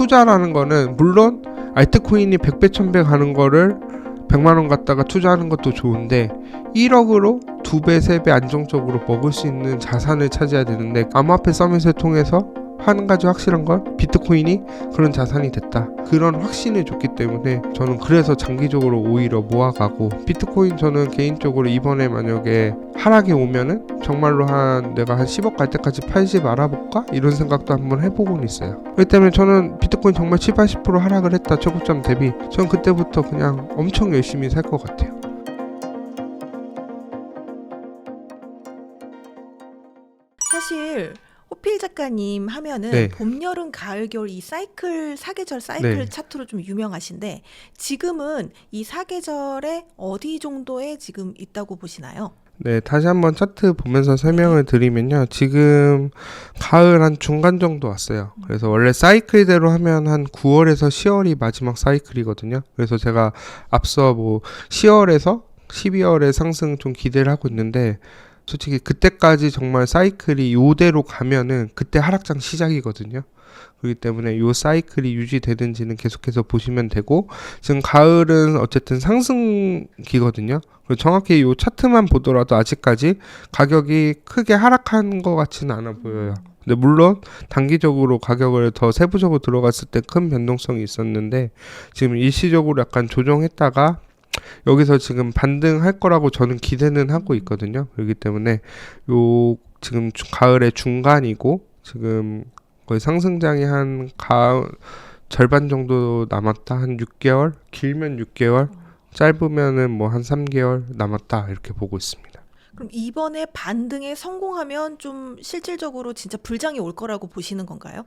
투자라는 거는 물론 알트코인이 100배 1000배 가는 거를 100만원 갖다가 투자하는 것도 좋은데 1억으로 2배 3배 안정적으로 먹을 수 있는 자산을 찾아야 되는데 암호화폐 서밋을 통해서 한 가지 확실한 건 비트코인이 그런 자산이 됐다, 그런 확신을 줬기 때문에 저는 그래서 장기적으로 오히려 모아가고, 비트코인 저는 개인적으로 이번에 만약에 하락이 오면은 정말로 내가 한 10억 갈 때까지 팔지 말아볼까? 이런 생각도 한번 해보고는 있어요. 그렇기 때문에 저는 비트코인 정말 70-80% 하락을 했다, 최고점 대비. 저는 그때부터 그냥 엄청 열심히 살 것 같아요. 사실 호필 작가님 하면은 네. 봄, 여름, 가을, 겨울 이 사계절 사이클 네. 차트로 좀 유명하신데 지금은 이 사계절에 어디 정도에 지금 있다고 보시나요? 네, 다시 한번 차트 보면서 설명을 드리면요. 지금 가을 한 중간 정도 왔어요. 그래서 원래 사이클대로 하면 한 9월에서 10월이 마지막 사이클이거든요. 그래서 제가 앞서 10월에서 12월에 상승 좀 기대를 하고 있는데, 솔직히 그때까지 정말 사이클이 요대로 가면은 그때 하락장 시작이거든요. 그렇기 때문에 요 사이클이 유지되는지는 계속해서 보시면 되고, 지금 가을은 어쨌든 상승기거든요. 그리고 정확히 요 차트만 보더라도 아직까지 가격이 크게 하락한 것 같지는 않아 보여요. 근데 물론 단기적으로 가격을 더 세부적으로 들어갔을 때 큰 변동성이 있었는데, 지금 일시적으로 약간 조정했다가 여기서 지금 반등할 거라고 저는 기대는 하고 있거든요. 그렇기 때문에 요 지금 가을의 중간이고, 지금 거의 상승장이 한 절반 정도 남았다. 한 6개월, 길면 6개월, 짧으면은 한 3개월 남았다, 이렇게 보고 있습니다. 그럼 이번에 반등에 성공하면 좀 실질적으로 진짜 불장이 올 거라고 보시는 건가요?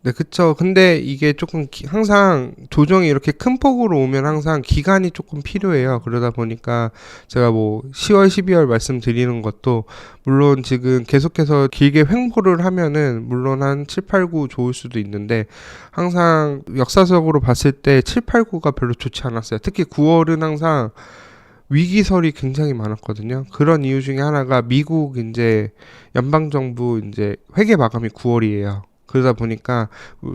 네, 그쵸. 근데 이게 조금 항상 조정이 이렇게 큰 폭으로 오면 항상 기간이 조금 필요해요. 그러다 보니까 제가 10월, 12월 말씀드리는 것도 물론 지금 계속해서 길게 횡보를 하면은 물론 한 7, 8, 9 좋을 수도 있는데, 항상 역사적으로 봤을 때 7, 8, 9가 별로 좋지 않았어요. 특히 9월은 항상 위기설이 굉장히 많았거든요. 그런 이유 중에 하나가 미국 이제 연방정부 이제 회계 마감이 9월이에요. 그러다 보니까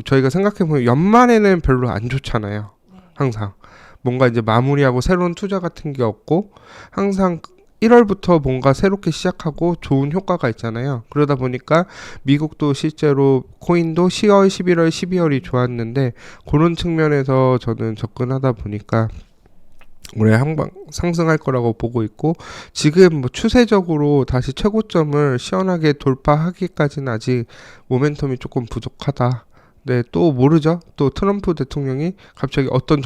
저희가 생각해보면 연말에는 별로 안 좋잖아요. 항상 뭔가 이제 마무리하고 새로운 투자 같은 게 없고, 항상 1월부터 뭔가 새롭게 시작하고 좋은 효과가 있잖아요. 그러다 보니까 미국도 실제로 코인도 10월, 11월, 12월이 좋았는데, 그런 측면에서 저는 접근하다 보니까 올해 항상 상승할 거라고 보고 있고, 지금 추세적으로 다시 최고점을 시원하게 돌파하기까지는 아직 모멘텀이 조금 부족하다. 네, 또 모르죠. 또 트럼프 대통령이 갑자기 어떤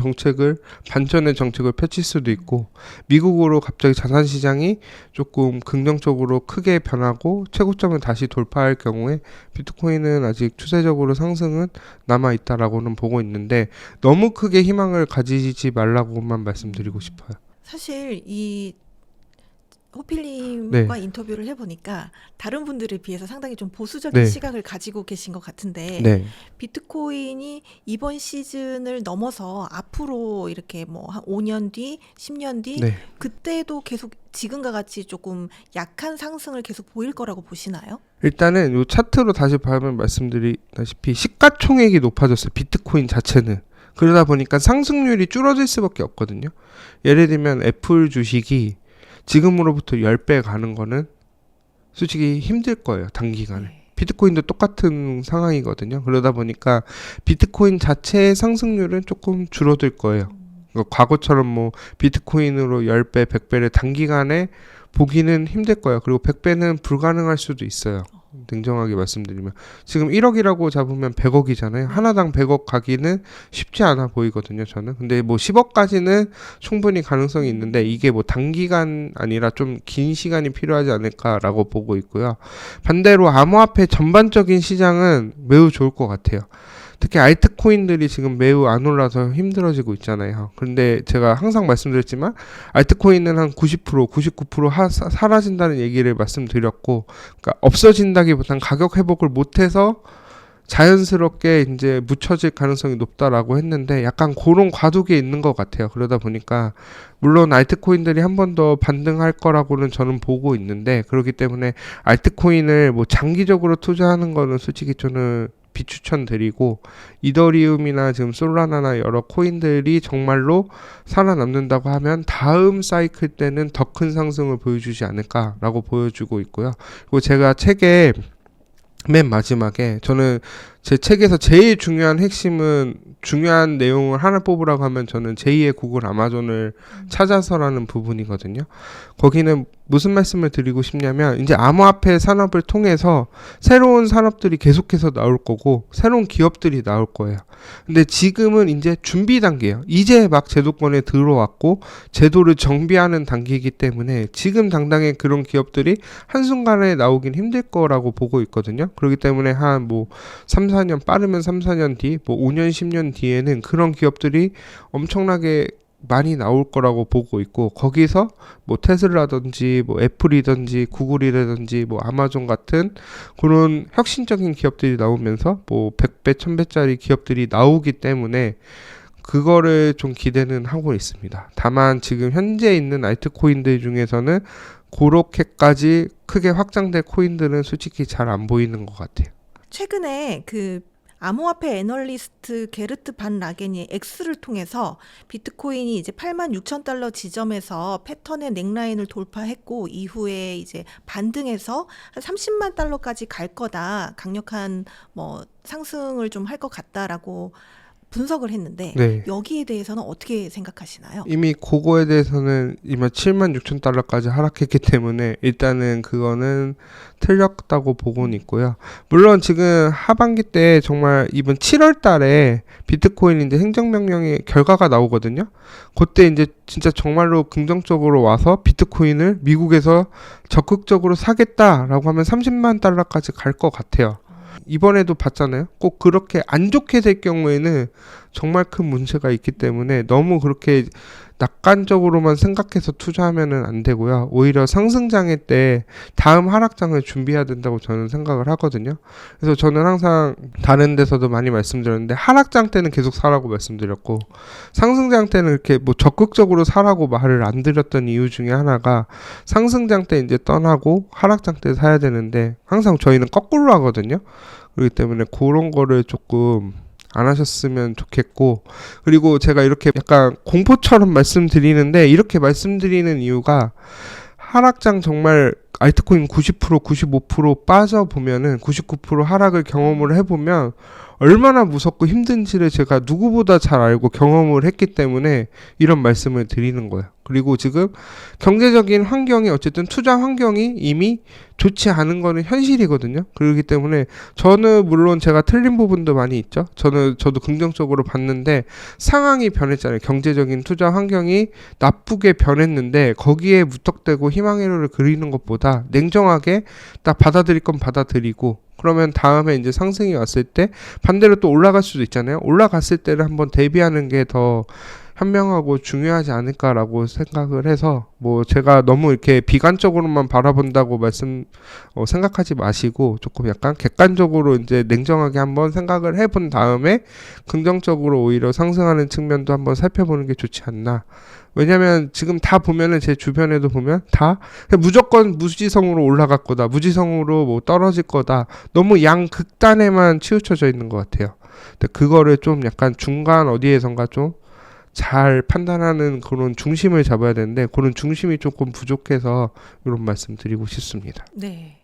반전의 정책을 펼칠 수도 있고, 미국으로 갑자기 자산시장이 조금 긍정적으로 크게 변하고 최고점을 다시 돌파할 경우에 비트코인은 아직 추세적으로 상승은 남아있다라고는 보고 있는데, 너무 크게 희망을 가지지 말라고만 말씀드리고 싶어요. 사실 이 호필님과 네. 인터뷰를 해보니까 다른 분들에 비해서 상당히 좀 보수적인 네. 시각을 가지고 계신 것 같은데, 네. 비트코인이 이번 시즌을 넘어서 앞으로 이렇게 한 5년 뒤, 10년 뒤 네. 그때도 계속 지금과 같이 조금 약한 상승을 계속 보일 거라고 보시나요? 일단은 요 차트로 다시 보면 말씀드리다시피 시가총액이 높아졌어요. 비트코인 자체는. 그러다 보니까 상승률이 줄어들 수밖에 없거든요. 예를 들면 애플 주식이 지금으로부터 10배 가는 거는 솔직히 힘들 거예요, 단기간에. 비트코인도 똑같은 상황이거든요. 그러다 보니까 비트코인 자체의 상승률은 조금 줄어들 거예요. 과거처럼 비트코인으로 10배, 100배를 단기간에 보기는 힘들 거예요. 그리고 100배는 불가능할 수도 있어요. 냉정하게 말씀드리면 지금 1억이라고 잡으면 100억이잖아요. 하나당 100억 가기는 쉽지 않아 보이거든요, 저는. 근데 10억까지는 충분히 가능성이 있는데, 이게 단기간 아니라 좀 긴 시간이 필요하지 않을까라고 보고 있고요. 반대로 암호화폐 전반적인 시장은 매우 좋을 것 같아요. 특히 알트코인들이 지금 매우 안 올라서 힘들어지고 있잖아요. 그런데 제가 항상 말씀드렸지만 알트코인은 한 90%, 99% 사라진다는 얘기를 말씀드렸고, 그러니까 없어진다기보단 가격 회복을 못해서 자연스럽게 이제 묻혀질 가능성이 높다라고 했는데 약간 그런 과도기에 있는 것 같아요. 그러다 보니까 물론 알트코인들이 한 번 더 반등할 거라고는 저는 보고 있는데 그렇기 때문에 알트코인을 뭐 장기적으로 투자하는 거는 솔직히 저는 비추천드리고 이더리움이나 지금 솔라나나 여러 코인들이 정말로 살아남는다고 하면 다음 사이클 때는 더 큰 상승을 보여주지 않을까라고 보여주고 있고요. 그리고 제가 책에 맨 마지막에 저는 제 책에서 제일 중요한 핵심은 중요한 내용을 하나 뽑으라고 하면 저는 제2의 구글 아마존을 찾아서라는 부분이거든요. 거기는 무슨 말씀을 드리고 싶냐면 이제 암호화폐 산업을 통해서 새로운 산업들이 계속해서 나올 거고 새로운 기업들이 나올 거예요. 근데 지금은 이제 준비 단계예요. 이제 막 제도권에 들어왔고 제도를 정비하는 단계이기 때문에 지금 당장에 그런 기업들이 한순간에 나오긴 힘들 거라고 보고 있거든요. 그렇기 때문에 한 뭐 3, 4년 빠르면 3, 4년 뒤, 뭐 5년, 10년 뒤에는 그런 기업들이 엄청나게 많이 나올 거라고 보고 있고 거기서 뭐 테슬라든지 뭐 애플이든지 구글이라든지 뭐 아마존 같은 그런 혁신적인 기업들이 나오면서 뭐 100배, 1000배짜리 기업들이 나오기 때문에 그거를 좀 기대는 하고 있습니다. 다만 지금 현재 있는 알트코인들 중에서는 그렇게까지 크게 확장될 코인들은 솔직히 잘 안 보이는 것 같아요. 최근에 그 암호화폐 애널리스트 게르트 반 라겐이 X를 통해서 비트코인이 이제 86,000달러 지점에서 패턴의 넥라인을 돌파했고 이후에 이제 반등해서 한 30만 달러까지 갈 거다. 강력한 뭐 상승을 좀 할 것 같다라고 분석을 했는데 네. 여기에 대해서는 어떻게 생각하시나요? 이미 그거에 대해서는 이미 76,000달러까지 하락했기 때문에 일단은 그거는 틀렸다고 보고는 있고요. 물론 지금 하반기 때 정말 이번 7월 달에 비트코인 이제 행정명령의 결과가 나오거든요. 그때 이제 진짜 정말로 긍정적으로 와서 비트코인을 미국에서 적극적으로 사겠다라고 하면 30만 달러까지 갈 것 같아요. 이번에도 봤잖아요. 꼭 그렇게 안 좋게 될 경우에는 정말 큰 문제가 있기 때문에 너무 그렇게 낙관적으로만 생각해서 투자하면은 안 되고요. 오히려 상승장애 때 다음 하락장을 준비해야 된다고 저는 생각을 하거든요. 그래서 저는 항상 다른 데서도 많이 말씀드렸는데 하락장 때는 계속 사라고 말씀드렸고 상승장 때는 이렇게 뭐 적극적으로 사라고 말을 안 드렸던 이유 중에 하나가 상승장 때 이제 떠나고 하락장 때 사야 되는데 항상 저희는 거꾸로 하거든요. 그렇기 때문에 그런 거를 조금 안 하셨으면 좋겠고 그리고 제가 이렇게 약간 공포처럼 말씀드리는데 이렇게 말씀드리는 이유가 하락장 정말 알트코인 90% 95% 빠져보면은 99% 하락을 경험을 해보면 얼마나 무섭고 힘든지를 제가 누구보다 잘 알고 경험을 했기 때문에 이런 말씀을 드리는 거예요. 그리고 지금 경제적인 환경이 어쨌든 투자 환경이 이미 좋지 않은 거는 현실이거든요. 그렇기 때문에 저는 물론 제가 틀린 부분도 많이 있죠. 저도 긍정적으로 봤는데 상황이 변했잖아요. 경제적인 투자 환경이 나쁘게 변했는데 거기에 무턱대고 희망회로를 그리는 것보다 냉정하게 딱 받아들일 건 받아들이고 그러면 다음에 이제 상승이 왔을 때 반대로 또 올라갈 수도 있잖아요. 올라갔을 때를 한번 대비하는 게 더 현명하고 중요하지 않을까라고 생각을 해서 뭐 제가 너무 이렇게 비관적으로만 바라본다고 생각하지 마시고 조금 약간 객관적으로 이제 냉정하게 한번 생각을 해본 다음에 긍정적으로 오히려 상승하는 측면도 한번 살펴보는 게 좋지 않나. 왜냐면 지금 다 보면은 제 주변에도 보면 다 그냥 무조건 무지성으로 올라갈 거다. 무지성으로 뭐 떨어질 거다. 너무 양극단에만 치우쳐져 있는 것 같아요. 근데 그거를 좀 약간 중간 어디에선가 좀 잘 판단하는 그런 중심을 잡아야 되는데 그런 중심이 조금 부족해서 이런 말씀 드리고 싶습니다. 네.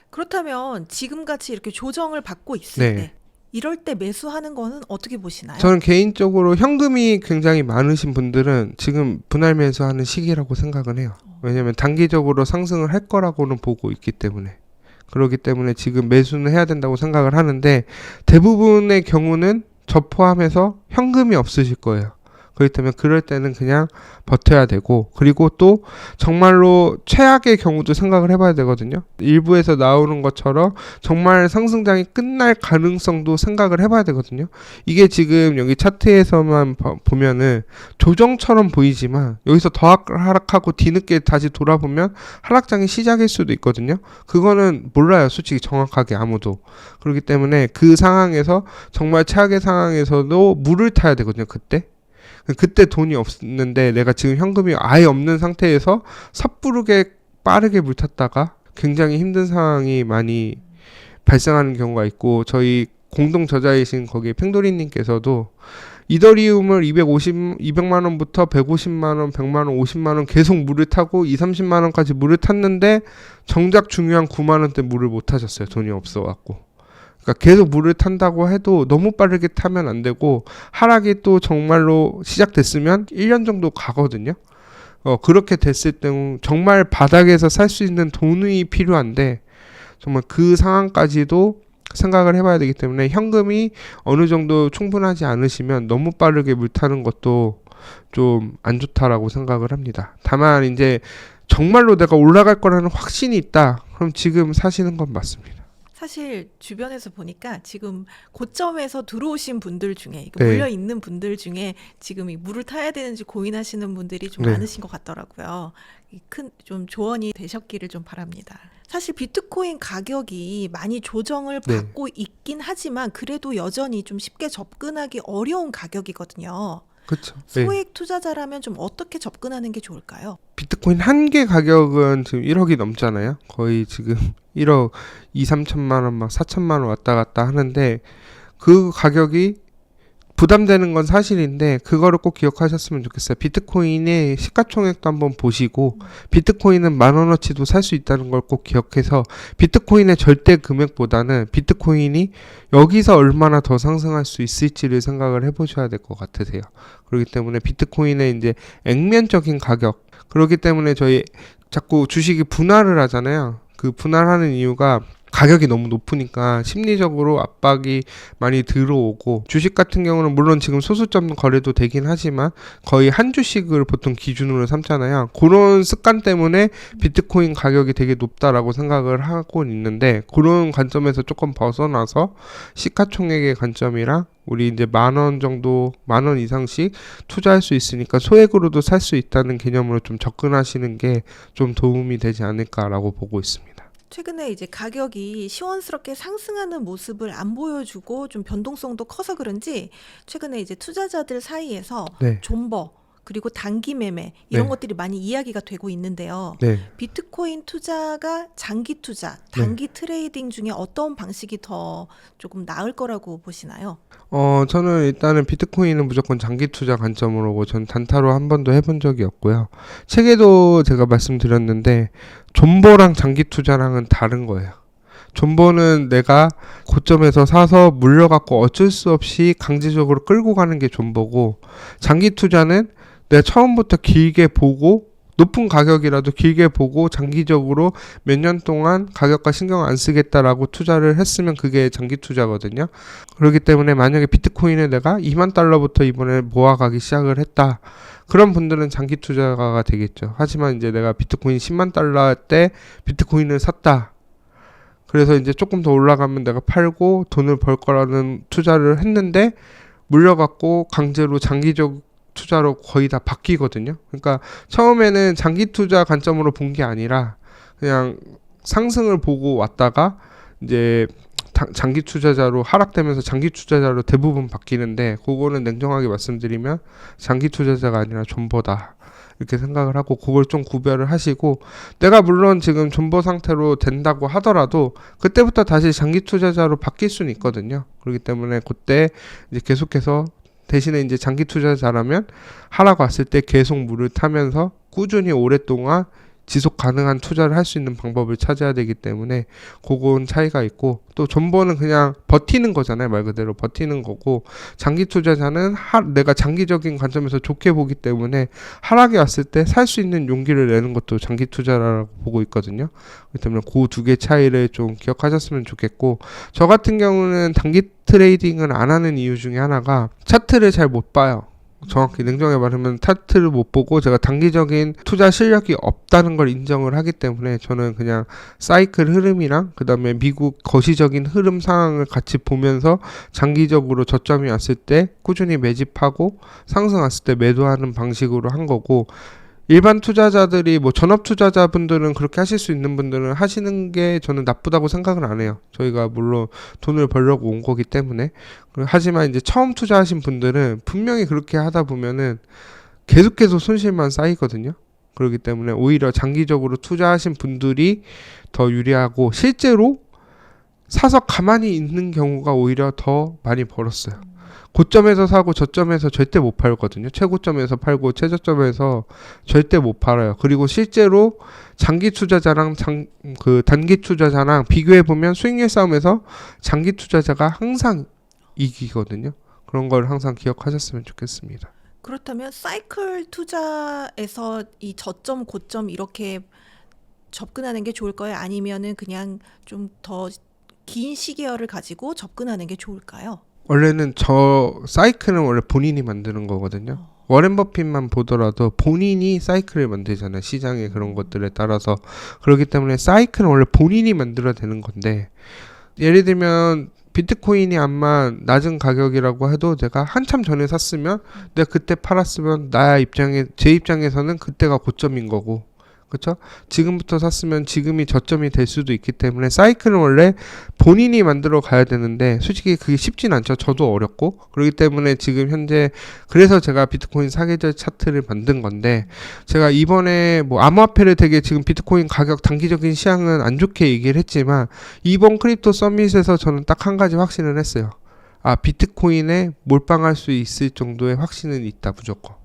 그렇다면 지금같이 이렇게 조정을 받고 있을 네. 때 이럴 때 매수하는 거는 어떻게 보시나요? 저는 개인적으로 현금이 굉장히 많으신 분들은 지금 분할 매수하는 시기라고 생각은 해요. 왜냐면 단기적으로 상승을 할 거라고는 보고 있기 때문에. 그렇기 때문에 지금 매수는 해야 된다고 생각을 하는데 대부분의 경우는 저 포함해서 현금이 없으실 거예요. 그렇기 때문에 그럴 때는 그냥 버텨야 되고, 그리고 또 정말로 최악의 경우도 생각을 해봐야 되거든요. 일부에서 나오는 것처럼 정말 상승장이 끝날 가능성도 생각을 해봐야 되거든요. 이게 지금 여기 차트에서만 보면은 조정처럼 보이지만 여기서 더 하락하고 뒤늦게 다시 돌아보면 하락장이 시작일 수도 있거든요. 그거는 몰라요, 솔직히 정확하게 아무도. 그렇기 때문에 그 상황에서 정말 최악의 상황에서도 물을 타야 되거든요. 그때 돈이 없는데 내가 지금 현금이 아예 없는 상태에서 섣부르게 빠르게 물 탔다가 굉장히 힘든 상황이 많이 발생하는 경우가 있고, 저희 공동 저자이신 거기 팽돌이님께서도 이더리움을 200만 원부터 150만 원, 100만 원, 50만 원 계속 물을 타고 2, 30만 원까지 물을 탔는데 정작 중요한 9만 원대 물을 못 타셨어요. 돈이 없어 갖고. 그러니까 계속 물을 탄다고 해도 너무 빠르게 타면 안 되고, 하락이 또 정말로 시작됐으면 1년 정도 가거든요. 그렇게 됐을 때 정말 바닥에서 살 수 있는 돈이 필요한데, 정말 그 상황까지도 생각을 해봐야 되기 때문에 현금이 어느 정도 충분하지 않으시면 너무 빠르게 물 타는 것도 좀 안 좋다라고 생각을 합니다. 다만 이제 정말로 내가 올라갈 거라는 확신이 있다, 그럼 지금 사시는 건 맞습니다. 사실 주변에서 보니까 지금 고점에서 들어오신 분들 중에 네. 물려 있는 분들 중에 지금 이 물을 타야 되는지 고민하시는 분들이 좀 네. 많으신 것 같더라고요. 큰 좀 조언이 되셨기를 좀 바랍니다. 사실 비트코인 가격이 많이 조정을 네. 받고 있긴 하지만 그래도 여전히 좀 쉽게 접근하기 어려운 가격이거든요. 그렇죠. 네. 소액 투자자라면 좀 어떻게 접근하는 게 좋을까요? 비트코인 한 개 가격은 지금 1억이 넘잖아요. 거의 지금 1억 2, 3천만 원, 막 4천만 원 왔다 갔다 하는데, 그 가격이 부담되는 건 사실인데 그거를 꼭 기억하셨으면 좋겠어요. 비트코인의 시가총액도 한번 보시고, 비트코인은 10,000원어치도 살 수 있다는 걸 꼭 기억해서, 비트코인의 절대 금액보다는 비트코인이 여기서 얼마나 더 상승할 수 있을지를 생각을 해보셔야 될 것 같으세요. 그렇기 때문에 비트코인의 이제 액면적인 가격, 그렇기 때문에 저희 자꾸 주식이 분할을 하잖아요. 그 분할하는 이유가 가격이 너무 높으니까 심리적으로 압박이 많이 들어오고, 주식 같은 경우는 물론 지금 소수점 거래도 되긴 하지만 거의 한 주씩을 보통 기준으로 삼잖아요. 그런 습관 때문에 비트코인 가격이 되게 높다라고 생각을 하고 있는데, 그런 관점에서 조금 벗어나서 시가총액의 관점이랑 우리 이제 10,000원 정도, 10,000원 이상씩 투자할 수 있으니까 소액으로도 살 수 있다는 개념으로 좀 접근하시는 게 좀 도움이 되지 않을까라고 보고 있습니다. 최근에 이제 가격이 시원스럽게 상승하는 모습을 안 보여주고 좀 변동성도 커서 그런지 최근에 이제 투자자들 사이에서 네. 존버 그리고 단기 매매 이런 네. 것들이 많이 이야기가 되고 있는데요. 네. 비트코인 투자가 장기 투자, 단기 트레이딩 중에 어떤 방식이 더 조금 나을 거라고 보시나요? 저는 일단은 비트코인은 무조건 장기 투자 관점으로 오고, 전 단타로 한 번도 해본 적이 없고요. 책에도 제가 말씀드렸는데 존버랑 장기 투자랑은 다른 거예요. 존버는 내가 고점에서 사서 물려갖고 어쩔 수 없이 강제적으로 끌고 가는 게 존버고, 장기 투자는 내가 처음부터 길게 보고, 높은 가격이라도 길게 보고 장기적으로 몇 년 동안 가격과 신경 안 쓰겠다라고 투자를 했으면 그게 장기 투자거든요. 그렇기 때문에 만약에 비트코인을 내가 2만 달러부터 이번에 모아가기 시작을 했다, 그런 분들은 장기 투자가 되겠죠. 하지만 이제 내가 비트코인 10만 달러 때 비트코인을 샀다, 그래서 이제 조금 더 올라가면 내가 팔고 돈을 벌 거라는 투자를 했는데 물려갖고 강제로 장기적 투자로 거의 다 바뀌거든요. 그러니까 처음에는 장기 투자 관점으로 본 게 아니라 그냥 상승을 보고 왔다가 이제 장기 투자자로 하락되면서 장기 투자자로 대부분 바뀌는데, 그거는 냉정하게 말씀드리면 장기 투자자가 아니라 존버다, 이렇게 생각을 하고 그걸 좀 구별을 하시고, 내가 물론 지금 존버 상태로 된다고 하더라도 그때부터 다시 장기 투자자로 바뀔 수는 있거든요. 그렇기 때문에 그때 이제 계속해서, 대신에 이제 장기 투자자라면 하락 왔을 때 계속 물을 타면서 꾸준히 오랫동안 지속 가능한 투자를 할 수 있는 방법을 찾아야 되기 때문에 그건 차이가 있고, 또 존버는 그냥 버티는 거잖아요. 말 그대로 버티는 거고, 장기 투자자는 내가 장기적인 관점에서 좋게 보기 때문에 하락이 왔을 때 살 수 있는 용기를 내는 것도 장기 투자라고 보고 있거든요. 그렇기 때문에 그 두 개 차이를 좀 기억하셨으면 좋겠고, 저 같은 경우는 단기 트레이딩을 안 하는 이유 중에 하나가 차트를 잘 못 봐요. 정확히 냉정하게 말하면 차트를 못 보고 제가 단기적인 투자 실력이 없다는 걸 인정을 하기 때문에 저는 그냥 사이클 흐름이랑 그 다음에 미국 거시적인 흐름 상황을 같이 보면서 장기적으로 저점이 왔을 때 꾸준히 매집하고 상승 왔을 때 매도하는 방식으로 한 거고, 일반 투자자들이 뭐 전업 투자자분들은 그렇게 하실 수 있는 분들은 하시는 게 저는 나쁘다고 생각을 안 해요. 저희가 물론 돈을 벌려고 온 거기 때문에. 하지만 이제 처음 투자하신 분들은 분명히 그렇게 하다 보면은 계속해서 손실만 쌓이거든요. 그렇기 때문에 오히려 장기적으로 투자하신 분들이 더 유리하고, 실제로 사서 가만히 있는 경우가 오히려 더 많이 벌었어요. 고점에서 사고 저점에서 절대 못 팔거든요. 최고점에서 팔고 최저점에서 절대 못 팔아요. 그리고 실제로 장기 투자자랑 단기 투자자랑 비교해 보면 수익률 싸움에서 장기 투자자가 항상 이기거든요. 그런 걸 항상 기억하셨으면 좋겠습니다. 그렇다면 사이클 투자에서 이 저점, 고점 이렇게 접근하는 게 좋을까요? 아니면은 그냥 좀 더 긴 시계열을 가지고 접근하는 게 좋을까요? 원래는 저 사이클은 원래 본인이 만드는 거거든요. 워렌 버핏만 보더라도 본인이 사이클을 만들잖아요. 시장의 그런 것들에 따라서. 그렇기 때문에 사이클은 원래 본인이 만들어야 되는 건데, 예를 들면 비트코인이 아마 낮은 가격이라고 해도 내가 한참 전에 샀으면, 내가 그때 팔았으면 제 입장에서는 그때가 고점인 거고, 그렇죠? 지금부터 샀으면 지금이 저점이 될 수도 있기 때문에 사이클은 원래 본인이 만들어 가야 되는데, 솔직히 그게 쉽진 않죠. 저도 어렵고. 그렇기 때문에 지금 현재, 그래서 제가 비트코인 사계절 차트를 만든 건데, 제가 이번에 뭐 암호화폐를 되게 지금 비트코인 가격 단기적인 시향은 안 좋게 얘기를 했지만, 이번 크립토 서밋에서 저는 딱 한 가지 확신을 했어요. 아, 비트코인에 몰빵할 수 있을 정도의 확신은 있다, 무조건.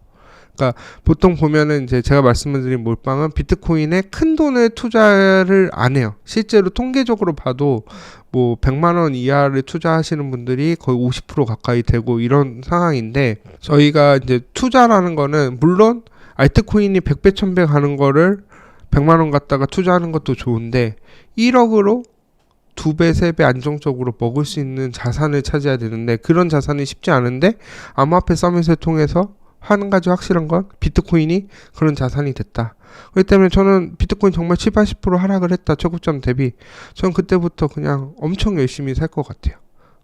그러니까 보통 보면은 이제 제가 말씀드린 몰빵은 비트코인에 큰 돈을 투자를 안 해요. 실제로 통계적으로 봐도 뭐 100만 원 이하를 투자하시는 분들이 거의 50% 가까이 되고 이런 상황인데, 저희가 이제 투자라는 거는 물론 알트코인이 100배 1000배 가는 거를 100만 원 갖다가 투자하는 것도 좋은데, 1억으로 2배, 3배 안정적으로 먹을 수 있는 자산을 찾아야 되는데, 그런 자산이 쉽지 않은데, 암호화폐 서밋을 통해서 한 가지 확실한 건 비트코인이 그런 자산이 됐다. 그렇기 때문에 저는 비트코인 정말 70-80% 하락을 했다. 최고점 대비. 저는 그때부터 그냥 엄청 열심히 살 것 같아요.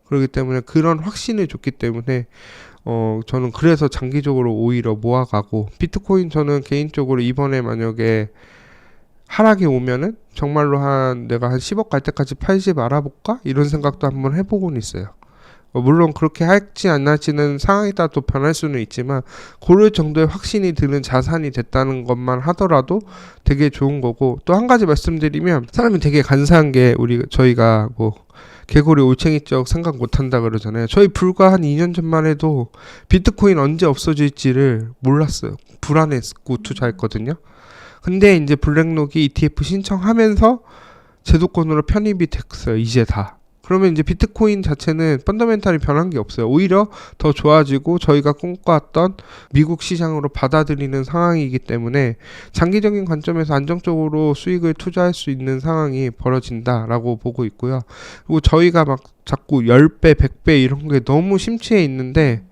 그렇기 때문에 그런 확신을 줬기 때문에 저는 그래서 장기적으로 오히려 모아가고, 비트코인 저는 개인적으로 이번에 만약에 하락이 오면은 정말로 내가 한 10억 갈 때까지 팔지 말아볼까? 이런 생각도 한번 해보고는 있어요. 물론 그렇게 할지 안 할지는 상황에 따라 또 변할 수는 있지만, 그럴 정도의 확신이 드는 자산이 됐다는 것만 하더라도 되게 좋은 거고, 또 한 가지 말씀드리면, 사람이 되게 간사한 게, 저희가 뭐 개구리 올챙이적 생각 못한다 그러잖아요. 저희 불과 한 2년 전만 해도 비트코인 언제 없어질지를 몰랐어요. 불안했고 투자했거든요. 근데 이제 블랙록이 ETF 신청하면서 제도권으로 편입이 됐어요. 이제 다. 그러면 이제 비트코인 자체는 펀더멘탈이 변한 게 없어요. 오히려 더 좋아지고 저희가 꿈꿔왔던 미국 시장으로 받아들이는 상황이기 때문에 장기적인 관점에서 안정적으로 수익을 투자할 수 있는 상황이 벌어진다라고 보고 있고요. 그리고 저희가 막 자꾸 10배, 100배 이런 게 너무 심취해 있는데,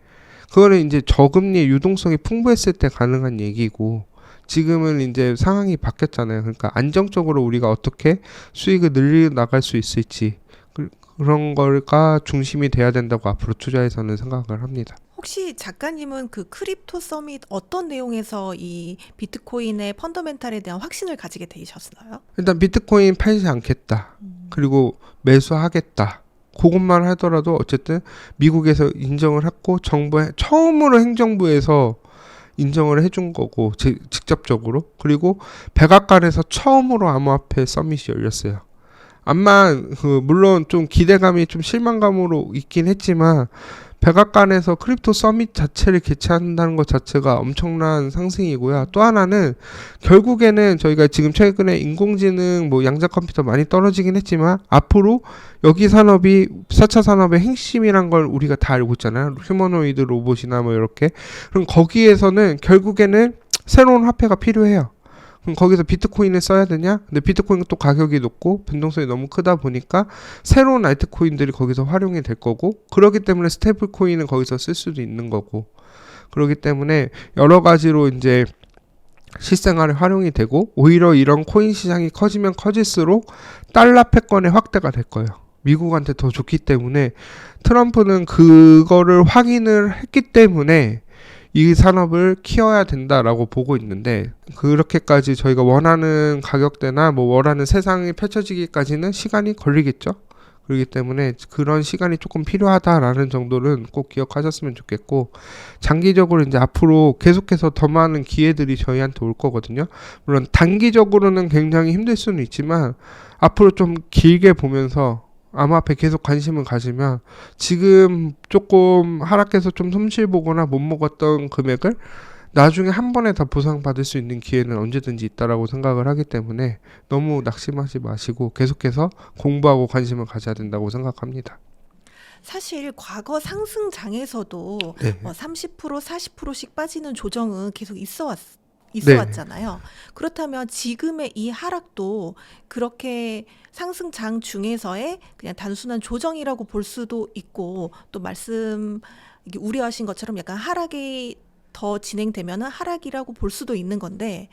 그거는 이제 저금리 유동성이 풍부했을 때 가능한 얘기고, 지금은 이제 상황이 바뀌었잖아요. 그러니까 안정적으로 우리가 어떻게 수익을 늘려 나갈 수 있을지, 그런 걸가 중심이 돼야 된다고 앞으로 투자에서는 생각을 합니다. 혹시 작가님은 그 크립토 서밋 어떤 내용에서 이 비트코인의 펀더멘탈에 대한 확신을 가지게 되셨어요? 일단 비트코인 팔지 않겠다. 그리고 매수하겠다. 그것만 하더라도 어쨌든 미국에서 인정을 했고, 처음으로 행정부에서 인정을 해준 거고, 직접적으로. 그리고 백악관에서 처음으로 암호화폐 서밋이 열렸어요. 암만 물론 좀 기대감이 좀 실망감으로 있긴 했지만, 백악관에서 크립토 서밋 자체를 개최한다는 것 자체가 엄청난 상승이고요. 또 하나는 결국에는 저희가 지금 최근에 인공지능 뭐 양자 컴퓨터 많이 떨어지긴 했지만, 앞으로 여기 산업이 4차 산업의 핵심이란 걸 우리가 다 알고 있잖아요. 휴머노이드 로봇이나 뭐 이렇게. 그럼 거기에서는 결국에는 새로운 화폐가 필요해요. 그럼 거기서 비트코인을 써야 되냐? 근데 비트코인은 또 가격이 높고 변동성이 너무 크다 보니까 새로운 알트코인들이 거기서 활용이 될 거고, 그렇기 때문에 스테이블 코인은 거기서 쓸 수도 있는 거고, 그렇기 때문에 여러 가지로 이제 실생활에 활용이 되고, 오히려 이런 코인 시장이 커지면 커질수록 달러 패권의 확대가 될 거예요. 미국한테 더 좋기 때문에 트럼프는 그거를 확인을 했기 때문에 이 산업을 키워야 된다라고 보고 있는데, 그렇게까지 저희가 원하는 가격대나 뭐 원하는 세상이 펼쳐지기까지는 시간이 걸리겠죠. 그렇기 때문에 그런 시간이 조금 필요하다라는 정도는 꼭 기억하셨으면 좋겠고, 장기적으로 이제 앞으로 계속해서 더 많은 기회들이 저희한테 올 거거든요. 물론 단기적으로는 굉장히 힘들 수는 있지만 앞으로 좀 길게 보면서 암호화폐 계속 관심을 가지면 지금 조금 하락해서 좀 손실 보거나 못 먹었던 금액을 나중에 한 번에 다 보상받을 수 있는 기회는 언제든지 있다라고 생각을 하기 때문에 너무 낙심하지 마시고 계속해서 공부하고 관심을 가져야 된다고 생각합니다. 사실 과거 상승장에서도 네. 30% 40%씩 빠지는 조정은 계속 네. 있어왔잖아요. 그렇다면 지금의 이 하락도 그렇게 상승장 중에서의 그냥 단순한 조정이라고 볼 수도 있고, 또 이게 우려하신 것처럼 약간 하락이 더 진행되면 하락이라고 볼 수도 있는 건데,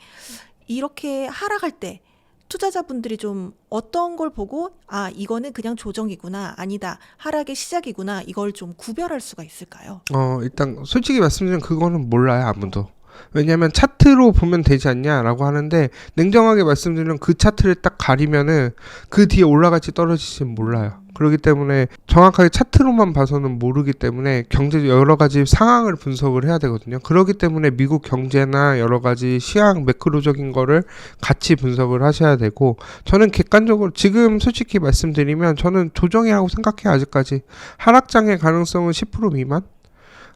이렇게 하락할 때 투자자분들이 좀 어떤 걸 보고 이거는 그냥 조정이구나, 아니다 하락의 시작이구나, 이걸 좀 구별할 수가 있을까요? 일단 솔직히 말씀드리면 그거는 몰라요, 아무도. 왜냐하면 차트로 보면 되지 않냐라고 하는데, 냉정하게 말씀드리면 그 차트를 딱 가리면은 그 뒤에 올라갈지 떨어질지 몰라요. 그렇기 때문에 정확하게 차트로만 봐서는 모르기 때문에 경제 여러 가지 상황을 분석을 해야 되거든요. 그렇기 때문에 미국 경제나 여러 가지 시황 매크로적인 거를 같이 분석을 하셔야 되고, 저는 객관적으로 지금 솔직히 말씀드리면 저는 조정이라고 생각해요. 아직까지 하락장의 가능성은 10% 미만,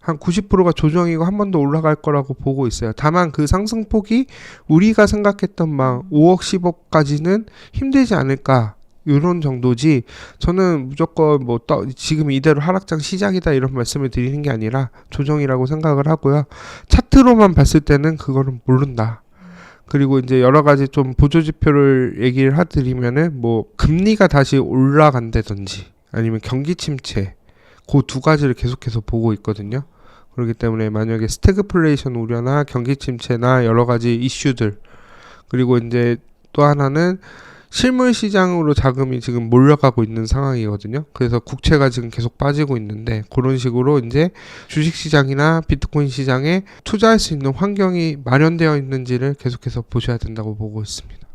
한 90%가 조정이고 한 번 더 올라갈 거라고 보고 있어요. 다만 그 상승폭이 우리가 생각했던 막 5억 10억까지는 힘들지 않을까, 이런 정도지, 저는 무조건 지금 이대로 하락장 시작이다 이런 말씀을 드리는 게 아니라 조정이라고 생각을 하고요. 차트로만 봤을 때는 그거는 모른다. 그리고 이제 여러 가지 좀 보조지표를 얘기를 해드리면은 금리가 다시 올라간다든지 아니면 경기 침체, 그 두 가지를 계속해서 보고 있거든요. 그렇기 때문에 만약에 스태그플레이션 우려나 경기 침체나 여러 가지 이슈들, 그리고 이제 또 하나는 실물 시장으로 자금이 지금 몰려가고 있는 상황이거든요. 그래서 국채가 지금 계속 빠지고 있는데, 그런 식으로 이제 주식 시장이나 비트코인 시장에 투자할 수 있는 환경이 마련되어 있는지를 계속해서 보셔야 된다고 보고 있습니다.